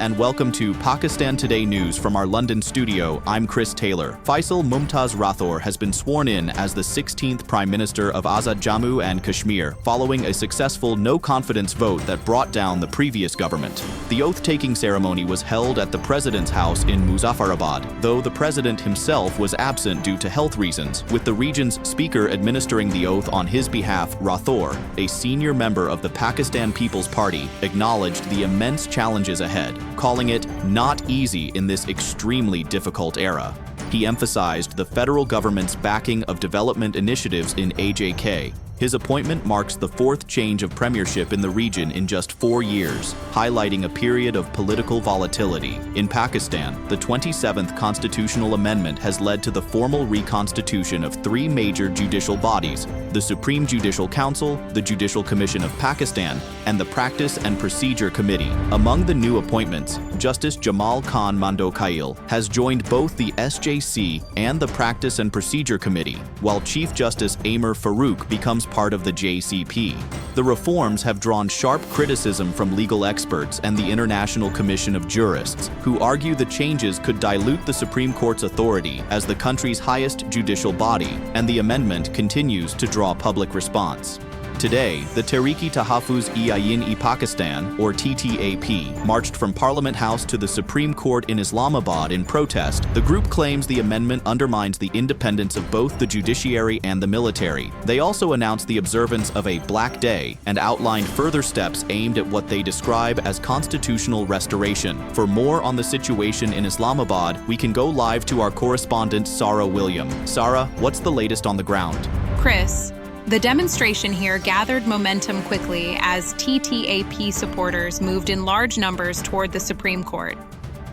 and welcome to Pakistan Today News from our London studio. I'm Chris Taylor. Faisal Mumtaz Rathor has been sworn in as the 16th Prime Minister of Azad Jammu and Kashmir, following a successful no-confidence vote that brought down the previous government. The oath-taking ceremony was held at the President's house in Muzaffarabad, though the President himself was absent due to health reasons, with the region's Speaker administering the oath on his behalf. Rathor, a senior member of the Pakistan People's Party, acknowledged the immense challenges ahead, calling it not easy in this extremely difficult era. He emphasized the federal government's backing of development initiatives in AJK. His appointment marks the fourth change of premiership in the region in just 4 years, highlighting a period of political volatility. In Pakistan, the 27th constitutional amendment has led to the formal reconstitution of 3 major judicial bodies: the Supreme Judicial Council, the Judicial Commission of Pakistan, and the Practice and Procedure Committee. Among the new appointments, Justice Jamal Khan Mandokail has joined both the SJC and the Practice and Procedure Committee, while Chief Justice Amir Farouk becomes part of the JCP. The reforms have drawn sharp criticism from legal experts and the International Commission of Jurists, who argue the changes could dilute the Supreme Court's authority as the country's highest judicial body, and the amendment continues to draw public response. Today, the Tehreek-e-Tahaffuz-e-Ayin-e Pakistan, or TTAP, marched from Parliament House to the Supreme Court in Islamabad in protest. The group claims the amendment undermines the independence of both the judiciary and the military. They also announced the observance of a Black Day and outlined further steps aimed at what they describe as constitutional restoration. For more on the situation in Islamabad, we can go live to our correspondent Sarah William. Sarah, what's the latest on the ground? Chris, the demonstration here gathered momentum quickly as TTAP supporters moved in large numbers toward the Supreme Court.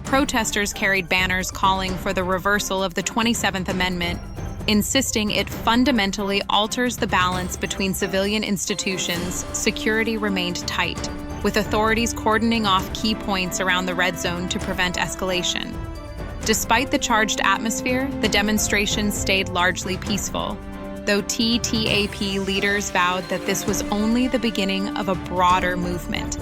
Protesters carried banners calling for the reversal of the 27th Amendment, insisting it fundamentally alters the balance between civilian institutions. Security remained tight, with authorities cordoning off key points around the red zone to prevent escalation. Despite the charged atmosphere, the demonstration stayed largely peaceful, though TTAP leaders vowed that this was only the beginning of a broader movement.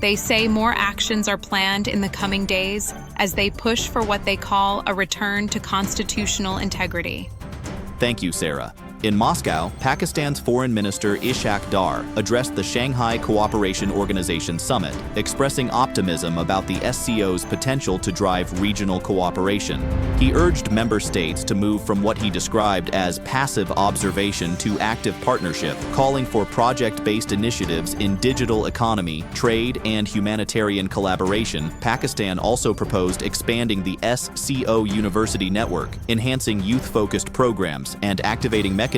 They say more actions are planned in the coming days as they push for what they call a return to constitutional integrity. Thank you, Sarah. In Moscow, Pakistan's Foreign Minister Ishaq Dar addressed the Shanghai Cooperation Organization Summit, expressing optimism about the SCO's potential to drive regional cooperation. He urged member states to move from what he described as passive observation to active partnership, calling for project-based initiatives in digital economy, trade, and humanitarian collaboration. Pakistan also proposed expanding the SCO University network, enhancing youth-focused programs, and activating mechanisms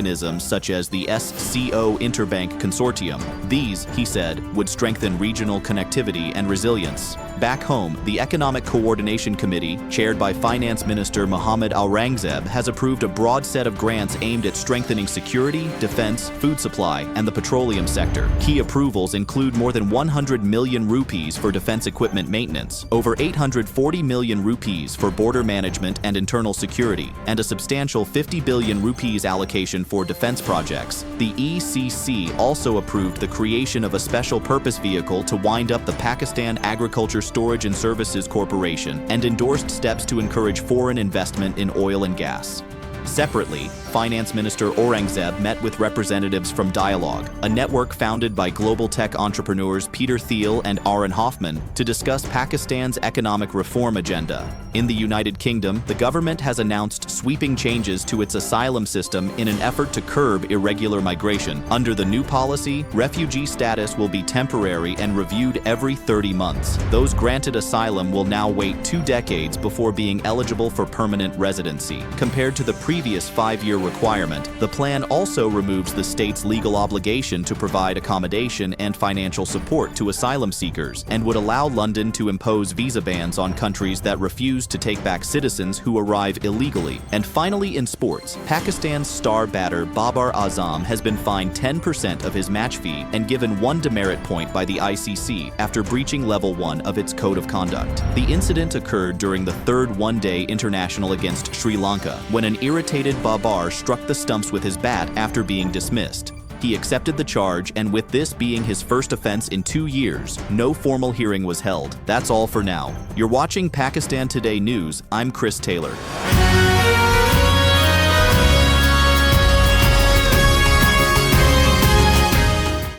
such as the SCO Interbank Consortium. These, he said, would strengthen regional connectivity and resilience. Back home, the Economic Coordination Committee, chaired by Finance Minister Mohammad Aurangzeb, has approved a broad set of grants aimed at strengthening security, defense, food supply, and the petroleum sector. Key approvals include more than 100 million rupees for defense equipment maintenance, over 840 million rupees for border management and internal security, and a substantial 50 billion rupees allocation for defense projects. The ECC also approved the creation of a special purpose vehicle to wind up the Pakistan Agriculture Storage and Services Corporation and endorsed steps to encourage foreign investment in oil and gas. Separately, Finance Minister Aurangzeb met with representatives from Dialogue, a network founded by global tech entrepreneurs Peter Thiel and Aaron Hoffman, to discuss Pakistan's economic reform agenda. In the United Kingdom, the government has announced sweeping changes to its asylum system in an effort to curb irregular migration. Under the new policy, refugee status will be temporary and reviewed every 30 months. Those granted asylum will now wait 2 decades before being eligible for permanent residency. Compared to the previous 5-year requirement, the plan also removes the state's legal obligation to provide accommodation and financial support to asylum seekers, and would allow London to impose visa bans on countries that refuse to take back citizens who arrive illegally. And finally, in sports, Pakistan's star batter Babar Azam has been fined 10% of his match fee and given 1 demerit point by the ICC after breaching level 1 of its code of conduct. The incident occurred during the 3rd one-day international against Sri Lanka, when an irritated Babar struck the stumps with his bat after being dismissed. He accepted the charge, and with this being his first offense in 2 years, no formal hearing was held. That's all for now. You're watching Pakistan Today News. I'm Chris Taylor.